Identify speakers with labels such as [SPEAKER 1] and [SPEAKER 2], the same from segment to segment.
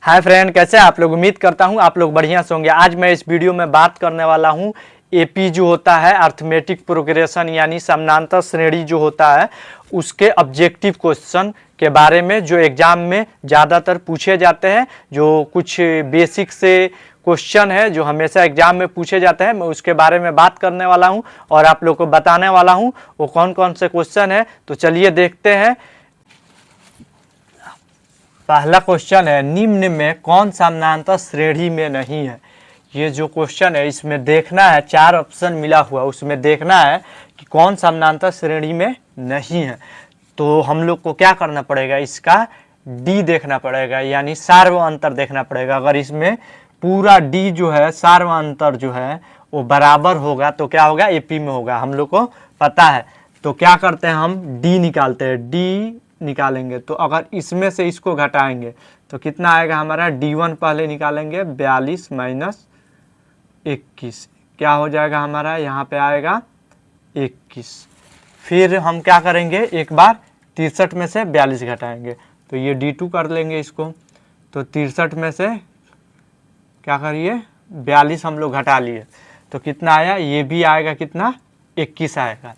[SPEAKER 1] Hi friend, कैसे हैं आप लोग। उम्मीद करता हूं आप लोग बढ़िया से होंगे। आज मैं इस वीडियो में बात करने वाला हूं एपी जो होता है अर्थमेटिक प्रोग्रेशन यानी समानांतर श्रेणी जो होता है उसके ऑब्जेक्टिव क्वेश्चन के बारे में जो एग्जाम में ज़्यादातर पूछे जाते हैं। जो कुछ बेसिक से क्वेश्चन है जो हमेशा एग्जाम में पूछे जाते हैं, मैं उसके बारे में बात करने वाला हूं और आप लोग को बताने वाला हूं वो कौन कौन से क्वेश्चन है। तो चलिए देखते हैं। पहला क्वेश्चन है, निम्न में कौन समानांतर श्रेणी में नहीं है। ये जो क्वेश्चन है इसमें देखना है, 4 ऑप्शन मिला हुआ, उसमें देखना है कि कौन समानांतर श्रेणी में नहीं है। तो हम लोग को क्या करना पड़ेगा, इसका डी देखना पड़ेगा यानी सार्व अंतर देखना पड़ेगा। अगर इसमें पूरा डी जो है सार्व अंतर जो है वो बराबर होगा तो क्या होगा, एपी में होगा, हम लोग को पता है। तो क्या करते हैं, हम डी निकालते हैं। डी निकालेंगे तो अगर इसमें से इसको घटाएंगे तो कितना आएगा हमारा, D1 पहले निकालेंगे 42 माइनस 21 क्या हो जाएगा हमारा, यहाँ पे आएगा 21। फिर हम क्या करेंगे, एक बार 63 में से 42 घटाएंगे तो ये D2 कर लेंगे इसको। तो 63 में से क्या करिए 42 हम लोग घटा लिए तो कितना आया, ये भी आएगा कितना, 21 आएगा।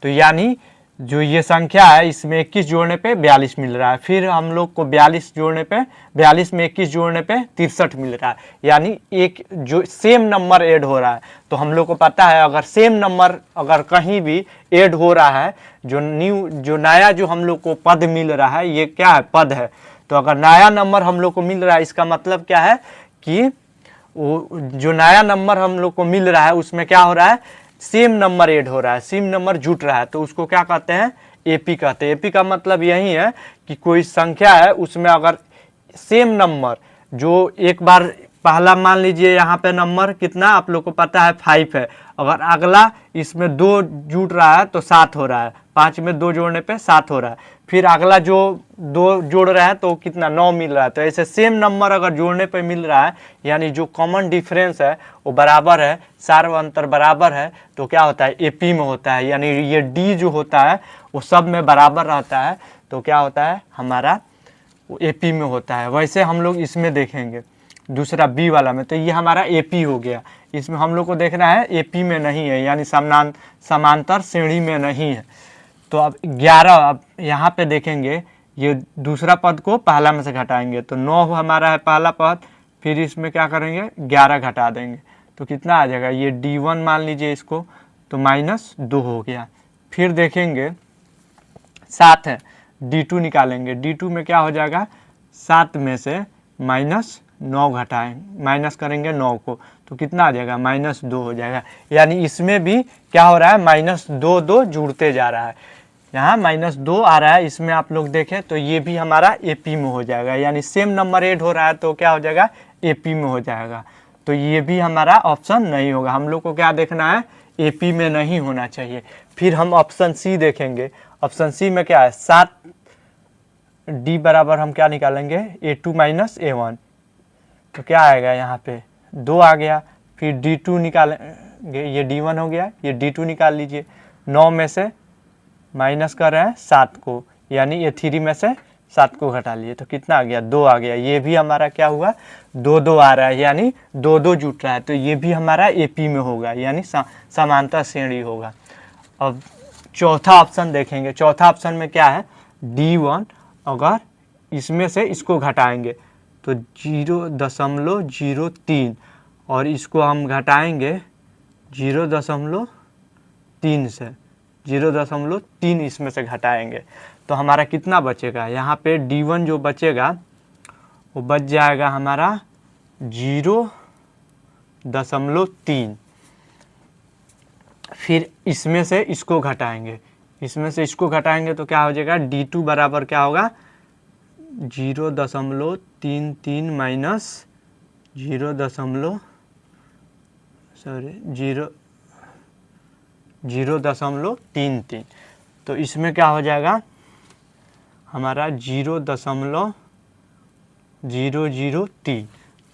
[SPEAKER 1] तो यानी जो ये संख्या है इसमें 21 जोड़ने पे 42 मिल रहा है। फिर हम लोग को 42 जोड़ने पे 42 में 21 जोड़ने पे 63 मिल रहा है। यानी एक जो सेम नंबर ऐड हो रहा है। तो हम लोग को पता है अगर सेम नंबर अगर कहीं भी ऐड हो रहा है, जो नया जो हम लोग को पद मिल रहा है, ये क्या है, पद है। तो अगर नया नंबर हम लोग को मिल रहा है इसका मतलब क्या है कि वो जो नया नंबर हम लोग को मिल रहा है उसमें क्या हो रहा है, सेम नंबर ऐड हो रहा है, सेम नंबर जुट रहा है। तो उसको क्या कहते हैं, एपी कहते हैं। एपी का मतलब यही है कि कोई संख्या है उसमें अगर सेम नंबर जो एक बार पहला मान लीजिए यहाँ पे नंबर कितना आप लोग को पता है 5 है, अगर अगला इसमें 2 जुट रहा है तो 7 हो रहा है, 5 में 2 जोड़ने पे 7 हो रहा है। फिर अगला जो 2 जोड़ रहा है तो कितना 9 मिल रहा है। तो ऐसे सेम नंबर अगर जोड़ने पे मिल रहा है यानी जो कॉमन डिफरेंस है वो बराबर है, सार्व अंतर बराबर है, तो क्या होता है, एपी में होता है। यानी ये डी जो होता है वो सब में बराबर रहता है तो क्या होता है हमारा, वो एपी में होता है। वैसे हम लोग इसमें देखेंगे दूसरा बी वाला में, तो ये हमारा एपी हो गया। इसमें हम लोग को देखना है एपी में नहीं है यानी समांतर श्रेणी में नहीं है। तो अब 11, अब यहाँ पे देखेंगे ये दूसरा पद को पहला में से घटाएंगे तो 9 हमारा है पहला पद, फिर इसमें क्या करेंगे 11 घटा देंगे तो कितना आ जाएगा, ये D1 मान लीजिए इसको, तो -2 हो गया। फिर देखेंगे 7 है, D2 निकालेंगे, D2 में क्या हो जाएगा, 7 में से -9 घटाएं, माइनस करेंगे 9 को तो कितना आ जाएगा, -2 हो जाएगा। यानी इसमें भी क्या हो रहा है, -2 जुड़ते जा रहा है, यहाँ -2 आ रहा है। इसमें आप लोग देखें तो ये भी हमारा एपी में हो जाएगा, यानी सेम नंबर ऐड हो रहा है तो क्या हो जाएगा, एपी में हो जाएगा। तो ये भी हमारा ऑप्शन नहीं होगा। हम लोग को क्या देखना है, एपी में नहीं होना चाहिए। फिर हम ऑप्शन सी देखेंगे। ऑप्शन सी में क्या है, 7 डी बराबर हम क्या निकालेंगे, A2 माइनस A1 तो क्या आएगा, यहाँ पे 2 आ गया। फिर D2 निकालेंगे, ये D1 हो गया, ये D2 निकाल लीजिए। 9 में से माइनस कर रहे हैं 7 को, यानी A3 में से 7 को घटा लिए तो कितना आ गया, 2 आ गया। ये भी हमारा क्या हुआ, 2 आ रहा है यानी 2 जुट रहा है तो ये भी हमारा एपी में होगा यानी समांतर श्रेणी होगा। अब चौथा ऑप्शन देखेंगे। चौथा ऑप्शन में क्या है, D1 अगर इसमें से इसको घटाएंगे तो 0.03 और इसको हम घटाएंगे 0.3 से, 0.3 इसमें से घटाएंगे तो हमारा कितना बचेगा, यहाँ पे D1 जो बचेगा वो बच जाएगा हमारा 0.3। फिर इसमें से इसको घटाएंगे, इसमें से इसको घटाएंगे तो क्या हो जाएगा, D2 बराबर क्या होगा, 0.33 माइनस 0.33। तो इसमें क्या हो जाएगा हमारा 0.003।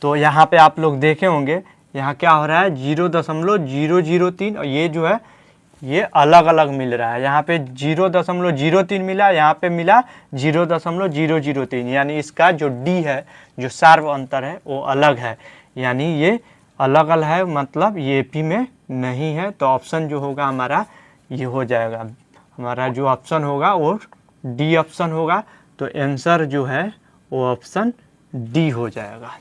[SPEAKER 1] तो यहाँ पे आप लोग देखे होंगे यहाँ क्या हो रहा है, 0.003 और ये जो है ये अलग अलग मिल रहा है। यहाँ पे 0.03 मिला, यहाँ पे मिला 0.003, यानी इसका जो डी है, जो सार्व अंतर है वो अलग है, यानी ये अलग अलग है, मतलब ये एपी में नहीं है। तो ऑप्शन जो होगा हमारा ये हो जाएगा, हमारा जो ऑप्शन होगा वो डी ऑप्शन होगा। तो आंसर जो है वो ऑप्शन डी हो जाएगा।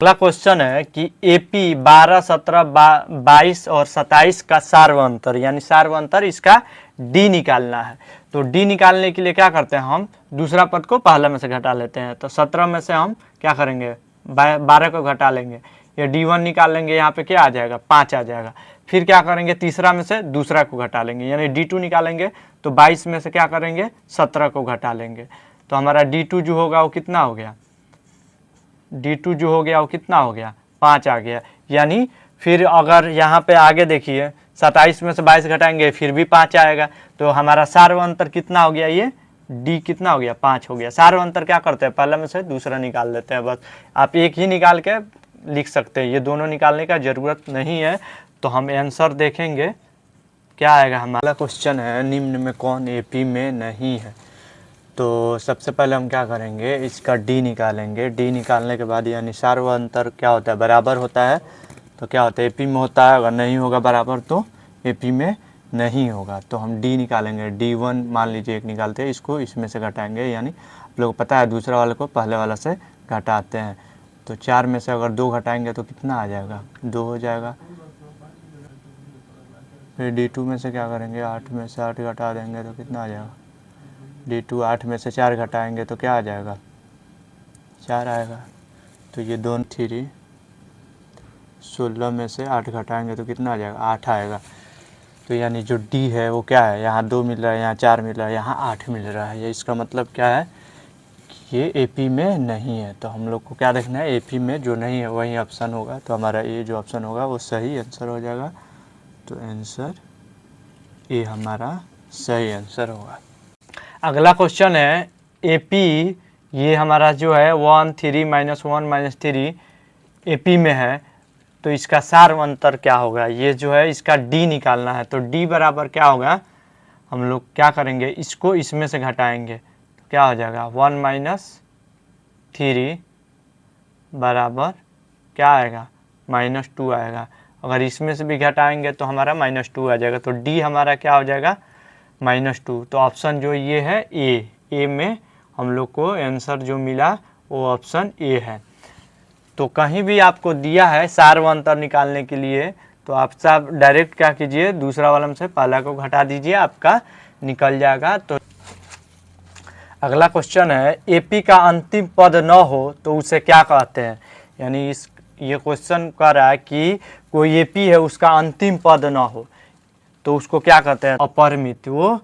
[SPEAKER 1] अगला क्वेश्चन है कि एपी 12, 17, 22 और 27 का सार्व अंतर, यानी सार्व अंतर इसका डी निकालना है। तो डी निकालने के लिए क्या करते हैं, हम दूसरा पद को पहला में से घटा लेते हैं। तो 17 में से हम क्या करेंगे, 12 को घटा लेंगे, ये D1 निकाल लेंगे, यहाँ पे क्या आ जाएगा 5 आ जाएगा। फिर क्या करेंगे, तीसरा में से दूसरा को घटा लेंगे, यानी D2 निकालेंगे। तो 22 में से क्या करेंगे, 17 को घटा लेंगे। तो हमारा D2 जो होगा वो कितना हो गया, D2 जो हो गया वो कितना हो गया, 5 आ गया। यानी फिर अगर यहाँ पे आगे देखिए 27 में से 22 घटाएंगे फिर भी 5 आएगा। तो हमारा सार्व अंतर कितना हो गया, ये डी कितना हो गया, 5 हो गया। सार्व अंतर क्या करते हैं, पहले में से दूसरा निकाल लेते हैं, बस आप एक ही निकाल के लिख सकते हैं, ये दोनों निकालने का ज़रूरत नहीं है। तो हम आंसर देखेंगे क्या आएगा। हमारा क्वेश्चन है निम्न में कौन एपी में नहीं है। तो सबसे पहले हम क्या करेंगे, इसका डी निकालेंगे। डी निकालने के बाद यानी सार्व अंतर क्या होता है, बराबर होता है। तो क्या होता है, एपी में होता है, अगर नहीं होगा बराबर तो एपी में नहीं होगा। तो हम डी निकालेंगे, D1 मान लीजिए एक निकालते हैं, इसको इसमें से घटाएंगे, यानी आप लोगों को पता है दूसरा वाले को पहले वाला से घटाते हैं। तो 4 में से अगर 2 घटाएंगे तो कितना आ जाएगा, 2 हो जाएगा। फिर D2 में से क्या करेंगे, 8 में से 8 घटा देंगे तो कितना आ जाएगा, D2 8 में से 4 घटाएंगे तो क्या आ जाएगा, 4 आएगा। तो ये 2 3, 16 में से 8 घटाएंगे तो कितना आ जाएगा, 8 आएगा। तो यानी जो डी है वो क्या है, यहाँ 2 मिल रहा है, यहाँ 4 मिल रहा है, यहाँ 8 मिल रहा है। ये इसका मतलब क्या है कि ये एपी में नहीं है। तो हम लोग को क्या देखना है, एपी में जो नहीं है वही ऑप्शन होगा। तो हमारा ये जो ऑप्शन होगा वो सही आंसर हो जाएगा। तो आंसर ये हमारा सही आंसर होगा। अगला क्वेश्चन है एपी, ये हमारा जो है 1 3 -1 -3 एपी में है। तो इसका सार्व अंतर क्या होगा, ये जो है इसका डी निकालना है। तो डी बराबर क्या होगा, हम लोग क्या करेंगे, इसको इसमें से घटाएंगे तो क्या हो जाएगा, 1 -3 बराबर क्या आएगा, -2 आएगा। अगर इसमें से भी घटाएंगे तो हमारा -2 आ जाएगा। तो डी हमारा क्या हो जाएगा, -2। तो ऑप्शन जो ये है ए में हम लोग को आंसर जो मिला वो ऑप्शन ए है। तो कहीं भी आपको दिया है सार्व अंतर निकालने के लिए तो आप सब डायरेक्ट क्या कीजिए, दूसरा वाला से पहला को घटा दीजिए, आपका निकल जाएगा। तो अगला क्वेश्चन है एपी का अंतिम पद न हो तो उसे क्या कहते हैं। यानी ये क्वेश्चन कह रहा है कि कोई एपी है उसका अंतिम पद न हो तो उसको क्या कहते हैं, अपरिमित। वो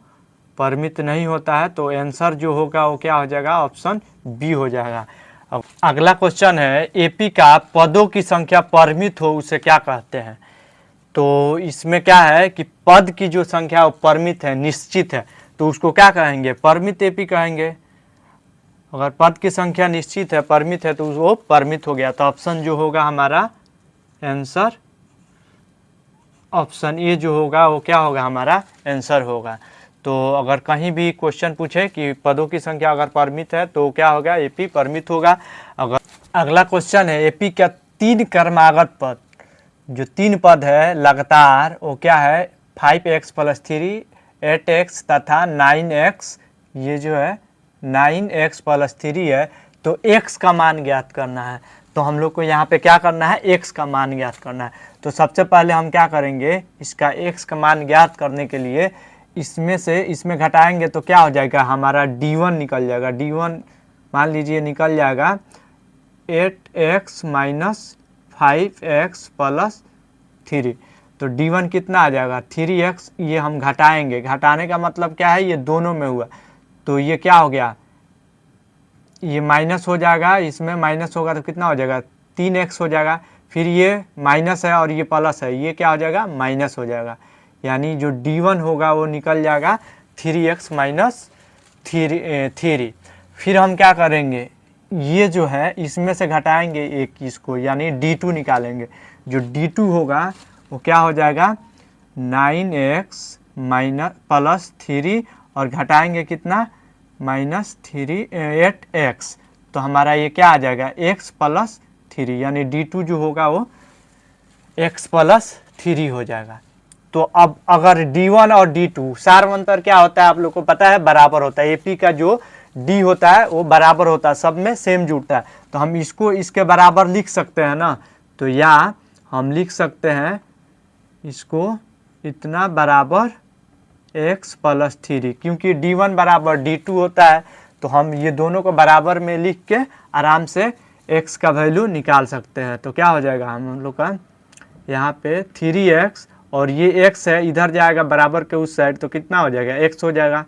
[SPEAKER 1] परिमित नहीं होता है। तो आंसर जो होगा वो क्या हो जाएगा, ऑप्शन बी हो जाएगा। अगला क्वेश्चन है एपी का पदों की संख्या परिमित हो उसे क्या कहते हैं। तो इसमें क्या है कि पद की जो संख्या वो परिमित है, निश्चित है, तो उसको क्या कहेंगे, परिमित एपी कहेंगे। अगर पद की संख्या निश्चित है, परिमित है, तो वो परिमित हो गया। तो ऑप्शन जो होगा हमारा आंसर, ऑप्शन ए जो होगा वो क्या होगा, हमारा आंसर होगा। तो अगर कहीं भी क्वेश्चन पूछे कि पदों की संख्या अगर परिमित है तो क्या होगा, एपी परिमित होगा। अगर अगला क्वेश्चन है एपी का 3 क्रमागत पद, जो 3 पद है लगातार, वो क्या है, 5x + 3, 8x तथा 9x। ये जो है 9x + 3 है। तो x का मान ज्ञात करना है। तो हम लोग को यहाँ पे क्या करना है, x का मान ज्ञात करना है। तो सबसे पहले हम क्या करेंगे, इसका x का मान ज्ञात करने के लिए इसमें से इसमें घटाएंगे तो क्या हो जाएगा, हमारा D1 निकल जाएगा। D1 मान लीजिए निकल जाएगा 8x - 5x + 3। तो D1 कितना आ जाएगा, 3x। ये हम घटाएंगे, घटाने का मतलब क्या है, ये दोनों में हुआ। तो ये क्या हो गया, ये माइनस हो जाएगा, इसमें माइनस होगा तो कितना हो जाएगा, 3x हो जाएगा। फिर ये माइनस है और ये प्लस है, ये क्या हो जाएगा, माइनस हो जाएगा। यानी जो D1 होगा वो निकल जाएगा 3x - 3। फिर हम क्या करेंगे, ये जो है इसमें से घटाएंगे एक इसको, यानी D2 निकालेंगे। जो D2 होगा वो क्या हो जाएगा, 9x माइनस प्लस 3 और घटाएंगे कितना -8x। तो हमारा ये क्या आ जाएगा x प्लस 3, यानी D2 जो होगा वो x प्लस 3 हो जाएगा। तो अब अगर D1 और D2 सार अंतर क्या होता है आप लोग को पता है, बराबर होता है। AP का जो D होता है वो बराबर होता है, सब में सेम जुड़ता है। तो हम इसको इसके बराबर लिख सकते हैं ना, तो या हम लिख सकते हैं इसको इतना बराबर x प्लस 3, क्योंकि D1 बराबर D2 होता है। तो हम ये दोनों को बराबर में लिख के आराम से x का वैल्यू निकाल सकते हैं। तो क्या हो जाएगा हम लोग का यहाँ पे 3x और ये x है, इधर जाएगा बराबर के उस साइड, तो कितना हो जाएगा x हो जाएगा।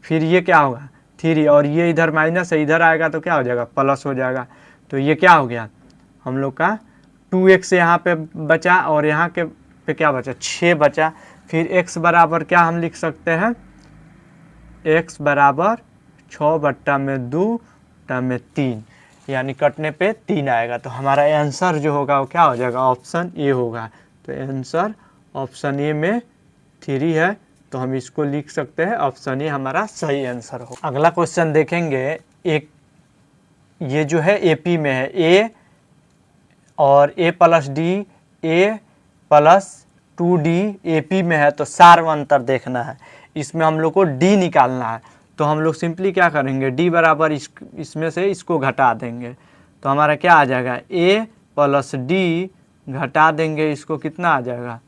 [SPEAKER 1] फिर ये क्या होगा 3 और ये इधर माइनस है, इधर आएगा तो क्या हो जाएगा प्लस हो जाएगा। तो ये क्या हो गया हम लोग का 2x यहाँ पे बचा और यहाँ के पे क्या बचा 6 बचा। फिर x बराबर क्या हम लिख सकते हैं, x बराबर 6/2/3, यानी कटने पे 3 आएगा। तो हमारा आंसर जो होगा वो क्या हो जाएगा, ऑप्शन ए होगा। तो आंसर ऑप्शन ए में 3 है, तो हम इसको लिख सकते हैं ऑप्शन ए हमारा सही आंसर हो। अगला क्वेश्चन देखेंगे, एक ये जो है एपी में है ए और a plus D a plus 2d AP में है, तो सार अंतर देखना है। इसमें हम लोग को d निकालना है। तो हम लोग सिंपली क्या करेंगे, d बराबर इसमें से इसको घटा देंगे। तो हमारा क्या आ जाएगा a प्लस डी, घटा देंगे इसको, कितना आ जाएगा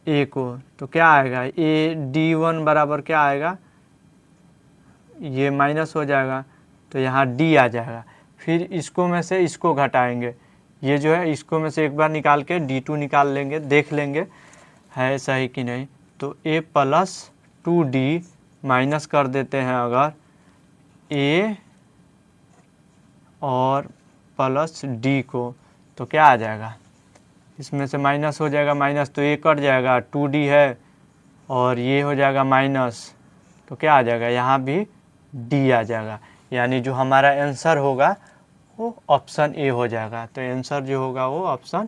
[SPEAKER 1] a को, तो क्या आएगा D1 बराबर क्या आएगा, ये माइनस हो जाएगा तो यहाँ d आ जाएगा। फिर इसको में से इसको घटाएंगे, ये जो है इसको में से एक बार निकाल के D2 निकाल लेंगे, देख लेंगे है सही कि नहीं। तो a प्लस 2d माइनस कर देते हैं अगर a और प्लस d को, तो क्या आ जाएगा, इसमें से माइनस हो जाएगा, माइनस तो a कट जाएगा, 2d है और ये हो जाएगा माइनस, तो क्या आ जाएगा यहाँ भी d आ जाएगा। यानी जो हमारा आंसर होगा वो ऑप्शन ए हो जाएगा। तो आंसर जो होगा वो ऑप्शन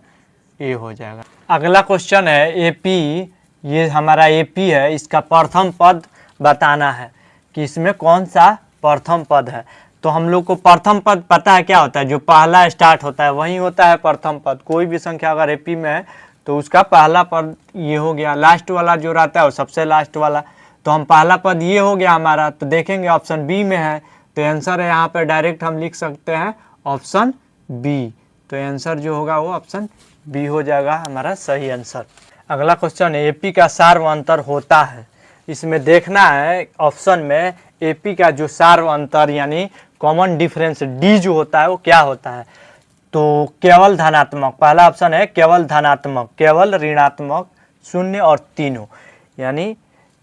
[SPEAKER 1] ए हो जाएगा। अगला क्वेश्चन है एपी, ये हमारा एपी है, इसका प्रथम पद बताना है कि इसमें कौन सा प्रथम पद है। तो हम लोग को प्रथम पद पता है क्या होता है, जो पहला स्टार्ट होता है वही होता है प्रथम पद। कोई भी संख्या अगर एपी में है तो उसका पहला पद ये हो गया, लास्ट वाला जो रहता है वो सबसे लास्ट वाला। तो हम पहला पद ये हो गया हमारा, तो देखेंगे ऑप्शन बी में है, तो आंसर है यहाँ पे डायरेक्ट हम लिख सकते हैं ऑप्शन बी। तो आंसर जो होगा वो ऑप्शन बी हो जाएगा हमारा सही आंसर। अगला क्वेश्चन है एपी का सार्वअंतर होता है। इसमें देखना है ऑप्शन में एपी का जो सार्वअंतर यानी कॉमन डिफरेंस डी जो होता है वो क्या होता है। तो केवल धनात्मक, पहला ऑप्शन है केवल धनात्मक, केवल ऋणात्मक, शून्य और तीनों। यानी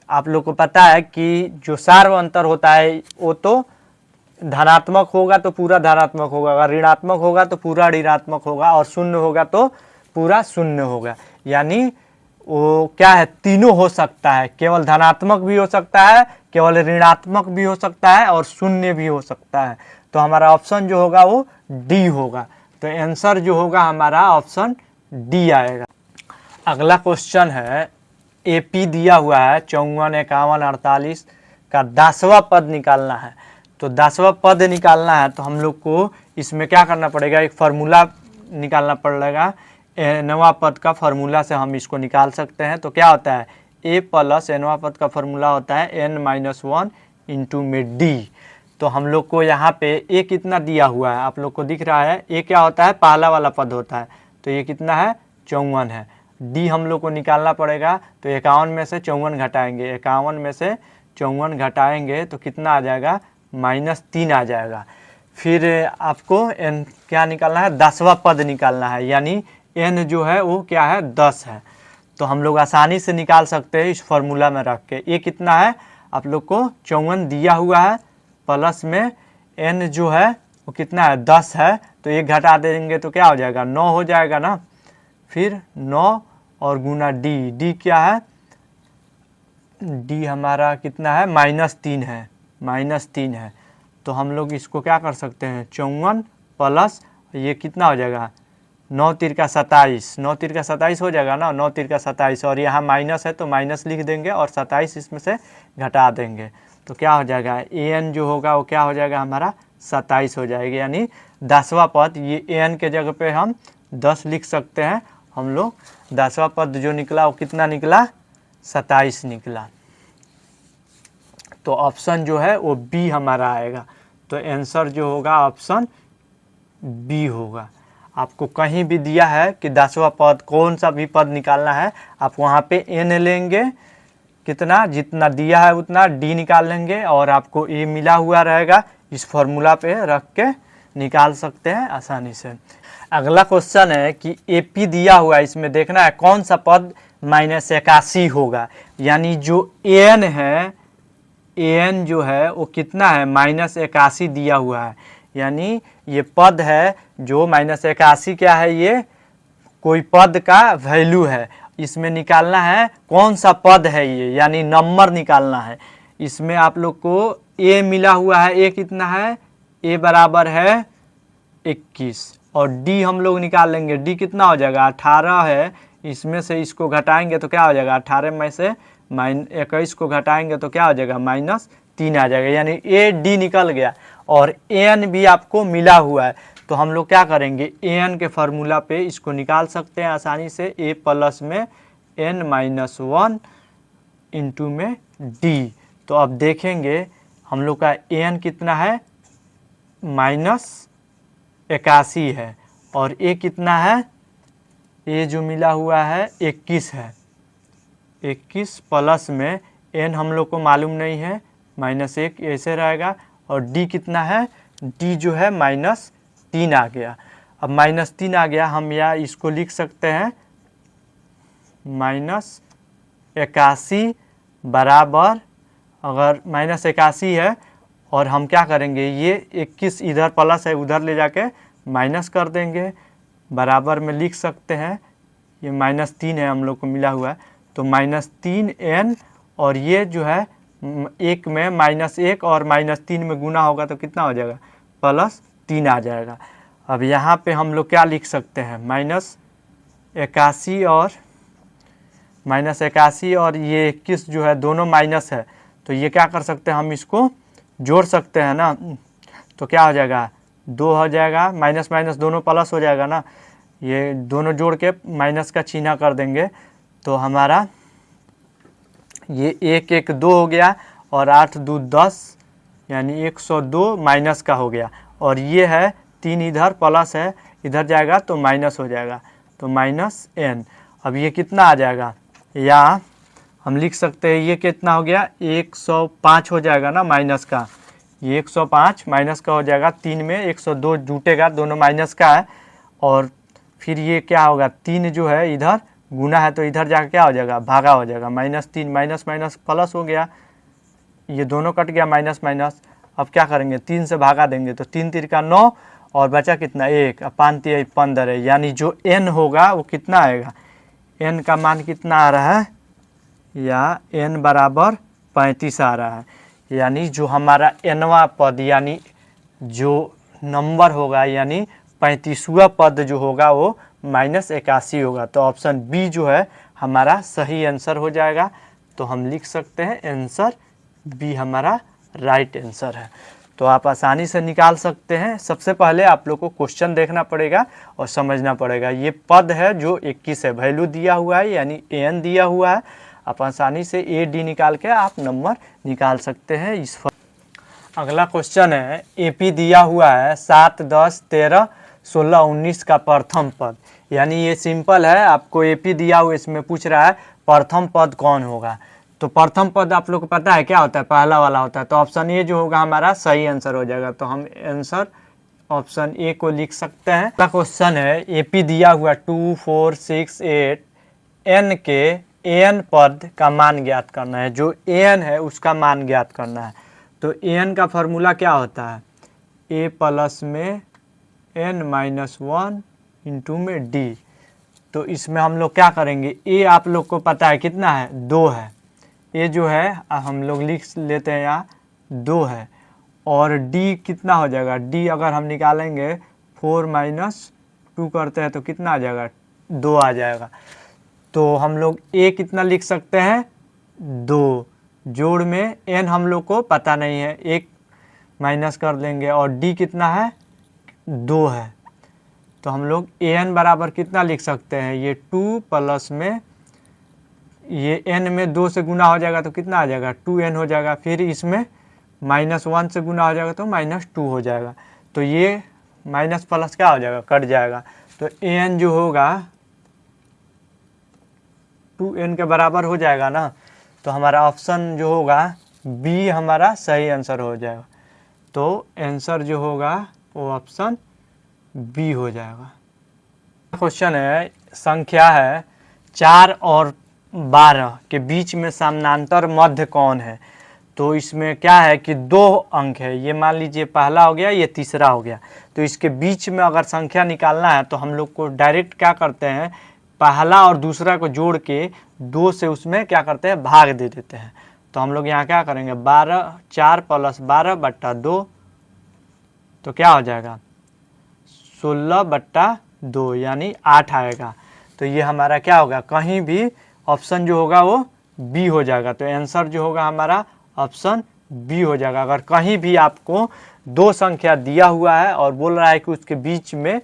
[SPEAKER 1] आप लोग को पता है कि जो सार्वअंतर होता है वो तो धनात्मक होगा तो पूरा धनात्मक होगा, अगर ऋणात्मक होगा तो पूरा ऋणात्मक होगा, और शून्य होगा तो पूरा शून्य होगा। यानी वो क्या है, तीनों हो सकता है, केवल धनात्मक भी हो सकता है, केवल ऋणात्मक भी हो सकता है और शून्य भी हो सकता है। तो हमारा ऑप्शन जो होगा वो डी होगा। तो आंसर जो होगा हमारा ऑप्शन डी आएगा। अगला क्वेश्चन है एपी दिया हुआ है 54, 51, 48 का 10वां पद निकालना है। तो 10वां पद निकालना है तो हम लोग को इसमें क्या करना पड़ेगा, एक फार्मूला निकालना पड़ेगा। 9वां पद का फार्मूला से हम इसको निकाल सकते हैं। तो क्या होता है a प्लस 9वां पद का फार्मूला होता है n-1 इंटू में d। तो हम लोग को यहाँ पे a कितना दिया हुआ है आप लोग को दिख रहा है, a क्या होता है पहला वाला पद होता है, तो ये कितना है 54 है। d हम लोग को निकालना पड़ेगा, तो 51 में से 54 घटाएंगे, 51 में से 54 घटाएंगे तो कितना आ जाएगा -3 आ जाएगा। फिर आपको n क्या निकालना है, 10वां पद निकालना है, यानी n जो है वो क्या है 10 है। तो हम लोग आसानी से निकाल सकते हैं इस फार्मूला में रख के। ये कितना है आप लोग को 54 दिया हुआ है, प्लस में n जो है वो कितना है 10 है, तो एक घटा देंगे तो क्या हो जाएगा 9 हो जाएगा ना। फिर 9 और गुना d क्या है, d हमारा कितना है -3 है, -3 है। तो हम लोग इसको क्या कर सकते हैं 54 प्लस ये कितना हो जाएगा 9 तिरका 27, 9 तिरका 27 हो जाएगा ना, 9 तिरका 27, और यहाँ माइनस है तो माइनस लिख देंगे और 27 इसमें से घटा देंगे तो क्या हो जाएगा, an जो होगा वो क्या हो जाएगा हमारा 27 हो जाएगा। यानी 10वां पद, ये an के जगह पे हम 10 लिख सकते हैं हम लोग। 10वां पद जो निकला वो कितना निकला, 27 निकला। तो ऑप्शन जो है वो बी हमारा आएगा। तो आंसर जो होगा ऑप्शन बी होगा। आपको कहीं भी दिया है कि 10वां पद कौन सा भी पद निकालना है, आप वहाँ पे n लेंगे, कितना जितना दिया है उतना d निकाल लेंगे और आपको a मिला हुआ रहेगा, इस फॉर्मूला पे रख के निकाल सकते हैं आसानी से। अगला क्वेश्चन है कि AP दिया हुआ है, इसमें देखना है कौन सा पद -81 होगा। यानी जो an है, an जो है वो कितना है, -81 दिया हुआ है। यानी ये पद है जो -81 क्या है, ये कोई पद का वैल्यू है। इसमें निकालना है कौन सा पद है ये, यानी नंबर निकालना है। इसमें आप लोग को a मिला हुआ है, a कितना है, a बराबर है 21 और d हम लोग निकाल लेंगे, d कितना हो जाएगा 18 है। इसमें से इसको घटाएंगे तो क्या हो जाएगा, 18 में से -21 को घटाएंगे तो क्या हो जाएगा, -3 आ जाएगा। यानी a d निकल गया और an भी आपको मिला हुआ है। तो हम लोग क्या करेंगे, an के फार्मूला पे इसको निकाल सकते हैं आसानी से, a प्लस में n-1 इंटू में d। तो अब देखेंगे हम लोग का an कितना है, -81 है और a कितना है, a जो मिला हुआ है 21 है। 21 प्लस में n हम लोग को मालूम नहीं है, -1 ऐसे रहेगा और d कितना है, d जो है -3 आ गया। अब -3 आ गया, हम या इसको लिख सकते हैं -81 बराबर, अगर -81 है और हम क्या करेंगे, ये 21 इधर प्लस है उधर ले जाके माइनस कर देंगे, बराबर में लिख सकते हैं, ये -3 है हम लोग को मिला हुआ है तो -3n और ये जो है 1 में -1 और -3 में गुना होगा तो कितना हो जाएगा, +3 आ जाएगा। अब यहाँ पे हम लोग क्या लिख सकते हैं, -81 और ये 21 जो है दोनों माइनस है तो ये क्या कर सकते हैं, हम इसको जोड़ सकते हैं ना। तो क्या हो जाएगा, 2 हो जाएगा, माइनस माइनस दोनों प्लस हो जाएगा ना, ये दोनों जोड़ के माइनस का चिन्ह कर देंगे तो हमारा ये 1 1 2 हो गया और 8 2 10 यानी 102 माइनस का हो गया और ये है 3 इधर प्लस है, इधर जाएगा तो माइनस हो जाएगा तो -n। अब ये कितना आ जाएगा, या हम लिख सकते हैं ये कितना हो गया, 105 हो जाएगा ना माइनस का, ये 105 माइनस का हो जाएगा। 3 में 102 जुटेगा, दोनों माइनस का है और फिर ये क्या होगा, 3 जो है इधर गुना है तो इधर जाकर क्या हो जाएगा, भागा हो जाएगा, -3 माइनस माइनस प्लस हो गया, ये दोनों कट गया माइनस माइनस। अब क्या करेंगे, 3 से भागा देंगे तो 3 तिरका 9 और बचा कितना 1, 5 तिया 15 है। यानी जो n होगा वो कितना आएगा, n का मान कितना आ रहा है, या n बराबर 35 आ रहा है। यानी जो हमारा nवां पद यानी जो नंबर होगा यानी 35वां पद जो होगा वो -81 होगा। तो ऑप्शन बी जो है हमारा सही आंसर हो जाएगा। तो हम लिख सकते हैं आंसर बी हमारा राइट आंसर है। तो आप आसानी से निकाल सकते हैं। सबसे पहले आप लोग को क्वेश्चन देखना पड़ेगा और समझना पड़ेगा। ये पद है जो 21 है, वैल्यू दिया हुआ है यानी an दिया हुआ है। आप आसानी से a d निकाल के आप नंबर निकाल सकते हैं। इस अगला क्वेश्चन है AP दिया हुआ है 7 10 13 16 19 का प्रथम पद। यानी ये सिंपल है, आपको AP दिया हुआ, इसमें पूछ रहा है प्रथम पद कौन होगा। तो प्रथम पद आप लोग को पता है क्या होता है, पहला वाला होता है। तो ऑप्शन ए जो होगा हमारा सही आंसर हो जाएगा। तो हम आंसर ऑप्शन ए को लिख सकते हैं। अगला क्वेश्चन है AP दिया हुआ 2 4 6 8 n के an पद का मान ज्ञात करना है। जो an है उसका मान ज्ञात करना है। तो an का फॉर्मूला क्या होता है, a प्लस में n-1 इंटू में d। तो इसमें हम लोग क्या करेंगे, a आप लोग को पता है कितना है, 2 है। a जो है हम लोग लिख लेते हैं यहाँ 2 है और d कितना हो जाएगा, d अगर हम निकालेंगे 4 - 2 करते हैं तो कितना आ जाएगा, 2 आ जाएगा। तो हम लोग a कितना लिख सकते हैं, 2, जोड़ में n हम लोग को पता नहीं है, 1 माइनस कर देंगे, और d कितना है, 2 है। तो हम लोग an बराबर कितना लिख सकते हैं, ये 2 प्लस में ये n में 2 से गुना हो जाएगा तो कितना आ जाएगा, 2n हो जाएगा। फिर इसमें -1 से गुना हो जाएगा तो -2 हो जाएगा। तो ये माइनस प्लस क्या हो जाएगा, कट जाएगा। तो an जो होगा 2n के बराबर हो जाएगा ना। तो हमारा ऑप्शन जो होगा बी हमारा सही आंसर हो जाएगा। तो आंसर जो होगा वो ऑप्शन बी हो जाएगा। क्वेश्चन है, संख्या है 4 और 12 के बीच में समानांतर मध्य कौन है। तो इसमें क्या है कि 2 अंक है, ये मान लीजिए पहला हो गया, ये तीसरा हो गया। तो इसके बीच में अगर संख्या निकालना है तो हम लोग को डायरेक्ट क्या करते हैं, पहला और दूसरा को जोड़ के 2 से उसमें क्या करते हैं, भाग दे देते हैं। तो हम लोग यहाँ क्या करेंगे, 4 + 12/2, तो क्या हो जाएगा 16/2 यानी 8 आएगा। तो ये हमारा क्या होगा, कहीं भी ऑप्शन जो होगा वो बी हो जाएगा। तो आंसर जो होगा हमारा ऑप्शन बी हो जाएगा। अगर कहीं भी आपको 2 संख्या दिया हुआ है और बोल रहा है कि उसके बीच में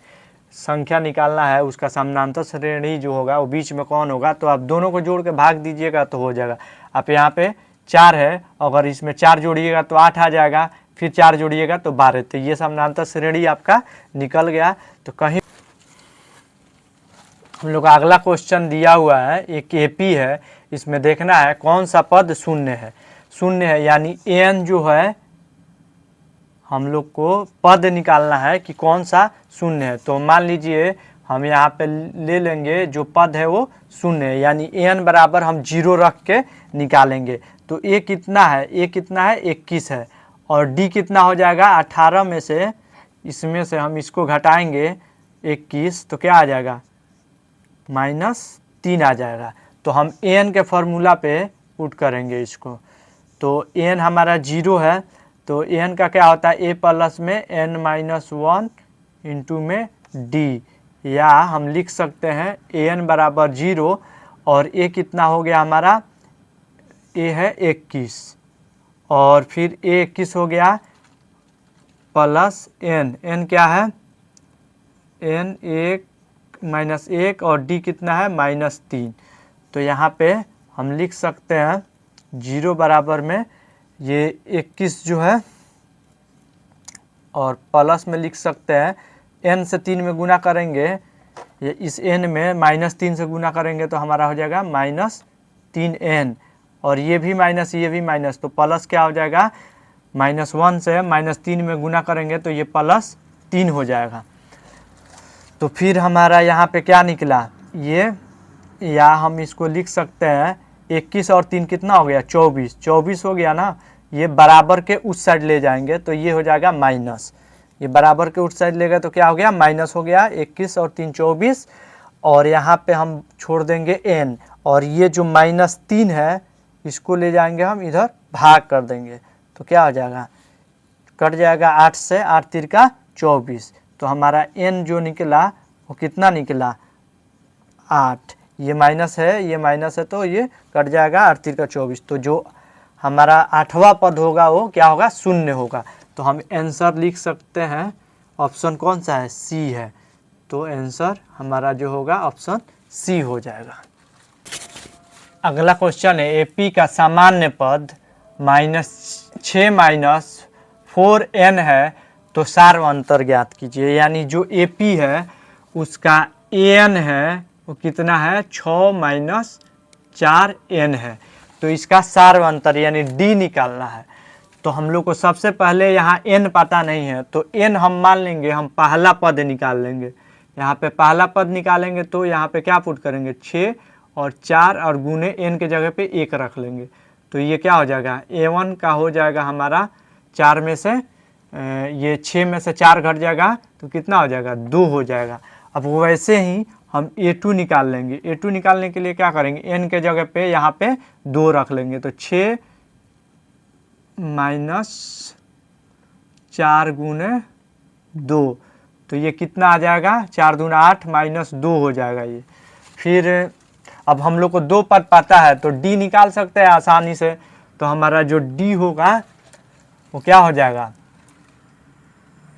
[SPEAKER 1] संख्या निकालना है, उसका समानांतर श्रेणी जो होगा वो बीच में कौन होगा, तो आप दोनों को जोड़ के भाग दीजिएगा तो हो जाएगा। आप यहाँ पे 4 है, अगर इसमें 4 जोड़िएगा तो 8 आ जाएगा, फिर 4 जोड़िएगा तो 12। तो ये समानांतर श्रेणी आपका निकल गया। तो कहीं हम लोग का अगला क्वेश्चन दिया हुआ है, एक एपी है, इसमें देखना है कौन सा पद शून्य है। शून्य है यानी एन जो है हम लोग को पद निकालना है कि कौन सा शून्य है। तो मान लीजिए हम यहाँ पे ले लेंगे जो पद है वो शून्य है, यानी एन बराबर हम 0 रख के निकालेंगे। तो ए कितना है, ए कितना है 21 है, और डी कितना हो जाएगा 18 में से, इसमें से हम इसको घटाएंगे 21 तो क्या आ जाएगा -3 आ जाएगा। तो हम एन के फॉर्मूला पे पुट करेंगे इसको। तो एन हमारा 0 है, तो एन का क्या होता है, ए प्लस में n-1 इंटू में डी, या हम लिख सकते हैं एन बराबर 0 और ए कितना हो गया हमारा, ए है 21 और फिर ए 21 हो गया प्लस एन, एन क्या है एन 1 - 1 और डी कितना है -3। तो यहाँ पे हम लिख सकते हैं 0 बराबर में ये 21 जो है और प्लस में लिख सकते हैं n से 3 में गुना करेंगे, ये इस n में -3 से गुना करेंगे तो हमारा हो जाएगा -3n, और ये भी माइनस ये भी माइनस, तो प्लस क्या हो जाएगा -1 से -3 में गुना करेंगे तो ये +3 हो जाएगा। तो फिर हमारा यहाँ पे क्या निकला ये, या हम इसको लिख सकते हैं 21 और 3 कितना हो गया 24, 24 हो गया ना। ये बराबर के उस साइड ले जाएंगे तो ये हो जाएगा माइनस, ये बराबर के उस साइड ले गए तो क्या हो गया माइनस हो गया, 21 और 3 24, और यहाँ पे हम छोड़ देंगे n, और ये जो -3 है इसको ले जाएंगे हम इधर भाग कर देंगे तो क्या हो जाएगा कट जाएगा 8 से 8 3 का 24। तो हमारा n जो निकला वो कितना निकला 8, ये माइनस है ये माइनस है तो ये कट जाएगा 8 3 का 24। तो जो हमारा 8वां पद होगा वो क्या होगा शून्य होगा। तो हम आंसर लिख सकते हैं ऑप्शन कौन सा है सी है। तो आंसर हमारा जो होगा ऑप्शन सी हो जाएगा। अगला क्वेश्चन है एपी का सामान्य पद -6 - 4n है तो सार्व अंतर ज्ञात कीजिए। यानी जो एपी है उसका an है वो कितना है 6 - 4n है, तो इसका सार्व अंतर यानी d निकालना है। तो हम लोग को सबसे पहले यहाँ n पता नहीं है तो n हम मान लेंगे, हम पहला पद निकाल लेंगे। यहाँ पे पहला पद निकालेंगे तो यहाँ पे क्या पुट करेंगे 6 और 4 और गुने n के जगह पे 1 रख लेंगे। तो ये क्या हो जाएगा a1 का हो जाएगा हमारा 4 में से ये 6 में से 4 घट जाएगा तो कितना हो जाएगा 2 हो जाएगा। अब वैसे ही हम a2 निकाल लेंगे। a2 निकालने के लिए क्या करेंगे n के जगह पे यहाँ पे 2 रख लेंगे। तो 6 - 4 गुने 2 तो ये कितना आ जाएगा, 4 दूना 8 माइनस 2 हो जाएगा ये। फिर अब हम लोग को 2 पद पता है तो डी निकाल सकते हैं आसानी से। तो हमारा जो डी होगा वो क्या हो जाएगा,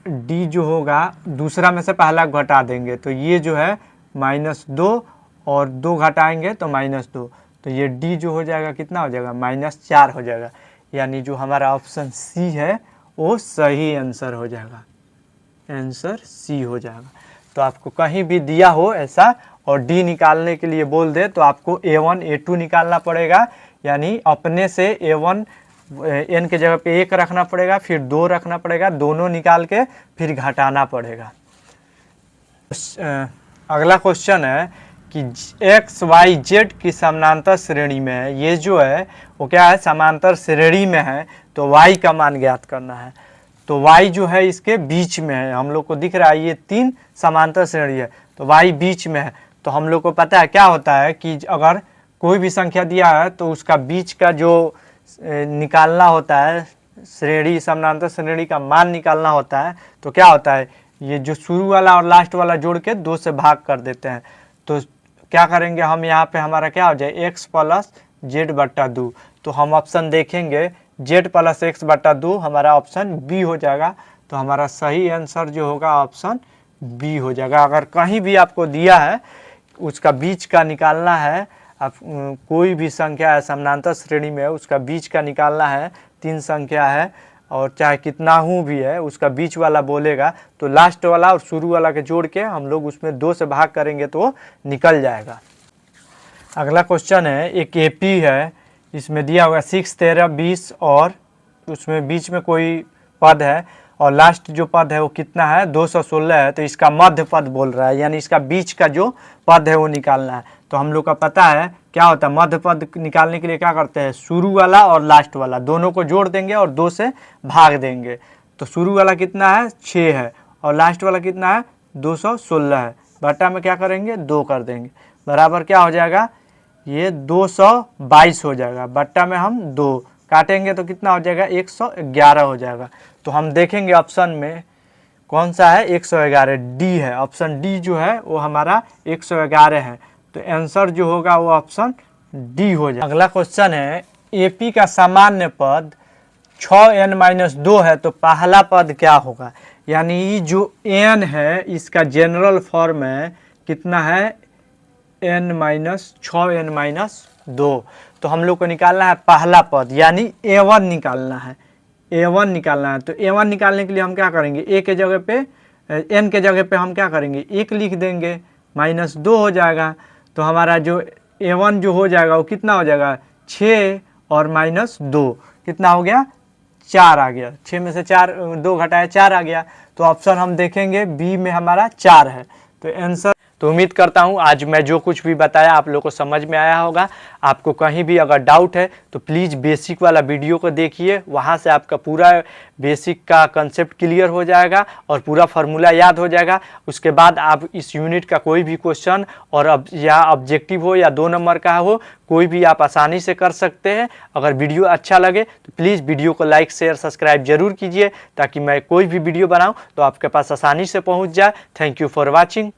[SPEAKER 1] डी जो होगा दूसरा में से पहला घटा देंगे तो ये जो है -2 और 2 घटाएंगे तो -2, तो ये डी जो हो जाएगा कितना हो जाएगा, -4 हो जाएगा। यानी जो हमारा ऑप्शन सी है वो सही आंसर हो जाएगा, आंसर सी हो जाएगा। तो आपको कहीं भी दिया हो ऐसा और डी निकालने के लिए बोल दे तो आपको A1 A2 निकालना पड़ेगा, यानी अपने से A1 n के जगह पे 1 रखना पड़ेगा, फिर 2 रखना पड़ेगा, दोनों निकाल के फिर घटाना पड़ेगा। अगला क्वेश्चन है कि x y z की समानांतर श्रेणी में है। ये जो है वो क्या है, समांतर श्रेणी में है, तो y का मान ज्ञात करना है। तो y जो है इसके बीच में है, हम लोग को दिख रहा है ये 3 समांतर श्रेणी है तो y बीच में है। तो हम लोग को पता है क्या होता है कि अगर कोई भी संख्या दिया है तो उसका बीच का जो निकालना होता है, श्रेणी समानांतर श्रेणी का मान निकालना होता है, तो क्या होता है, ये जो शुरू वाला और लास्ट वाला जोड़ के 2 से भाग कर देते हैं। तो क्या करेंगे हम, यहाँ पे हमारा क्या हो जाए, x प्लस जेड बट्टा 2। तो हम ऑप्शन देखेंगे z प्लस x बट्टा 2 हमारा ऑप्शन बी हो जाएगा। तो हमारा सही आंसर जो होगा ऑप्शन बी हो जाएगा। अगर कहीं भी आपको दिया है उसका बीच का निकालना है, आप कोई भी संख्या है समानांतर श्रेणी में उसका बीच का निकालना है, 3 संख्या है और चाहे कितना हूँ भी है उसका बीच वाला बोलेगा तो लास्ट वाला और शुरू वाला के जोड़ के हम लोग उसमें 2 से भाग करेंगे तो निकल जाएगा। अगला क्वेश्चन है, एक एपी है, इसमें दिया होगा 6, 13, 20 और उसमें बीच में कोई पद है और लास्ट जो पद है वो कितना है, 216 है। तो इसका मध्य पद बोल रहा है, यानी इसका बीच का जो पद है वो निकालना है। तो हम लोग का पता है क्या होता है, मध्य पद निकालने के लिए क्या करते हैं, शुरू वाला और लास्ट वाला दोनों को जोड़ देंगे और 2 से भाग देंगे। तो शुरू वाला कितना है, 6 है और लास्ट वाला कितना है, 216 है। बट्टा में क्या करेंगे, 2 कर देंगे, बराबर क्या हो जाएगा, ये 222 हो जाएगा। बट्टा में हम 2 काटेंगे तो कितना हो जाएगा, 111 हो जाएगा। तो हम देखेंगे ऑप्शन में कौन सा है, 111 डी है। ऑप्शन डी जो है वो हमारा 111 है। तो आंसर जो होगा वो ऑप्शन डी हो जाएगा। अगला क्वेश्चन है, एपी का सामान्य पद 6n-2 है तो पहला पद क्या होगा, यानी जो n है इसका जनरल फॉर्म है कितना है, n-6n-2। तो हम लोग को निकालना है पहला पद, यानी a1 निकालना है, a1 निकालना है। तो a1 निकालने के लिए हम क्या करेंगे, a के जगह पे n के जगह पे हम क्या करेंगे, 1 लिख देंगे, -2 हो जाएगा। तो हमारा जो a1 जो हो जाएगा वो कितना हो जाएगा, 6 और -2 कितना हो गया, 4 आ गया। 6 में से 4 2 घटाया 4 आ गया। तो ऑप्शन हम देखेंगे बी में हमारा 4 है। तो आंसर, तो उम्मीद करता हूँ आज मैं जो कुछ भी बताया आप लोगों को समझ में आया होगा। आपको कहीं भी अगर डाउट है तो प्लीज़ बेसिक वाला वीडियो को देखिए, वहाँ से आपका पूरा बेसिक का कंसेप्ट क्लियर हो जाएगा और पूरा फार्मूला याद हो जाएगा। उसके बाद आप इस यूनिट का कोई भी क्वेश्चन और या ऑब्जेक्टिव हो या 2 नंबर का हो, कोई भी आप आसानी से कर सकते हैं। अगर वीडियो अच्छा लगे तो प्लीज़ वीडियो को लाइक शेयर सब्सक्राइब जरूर कीजिए ताकि मैं कोई भी वीडियो बनाऊँ तो आपके पास आसानी से पहुँच जाए। Thank you for watching.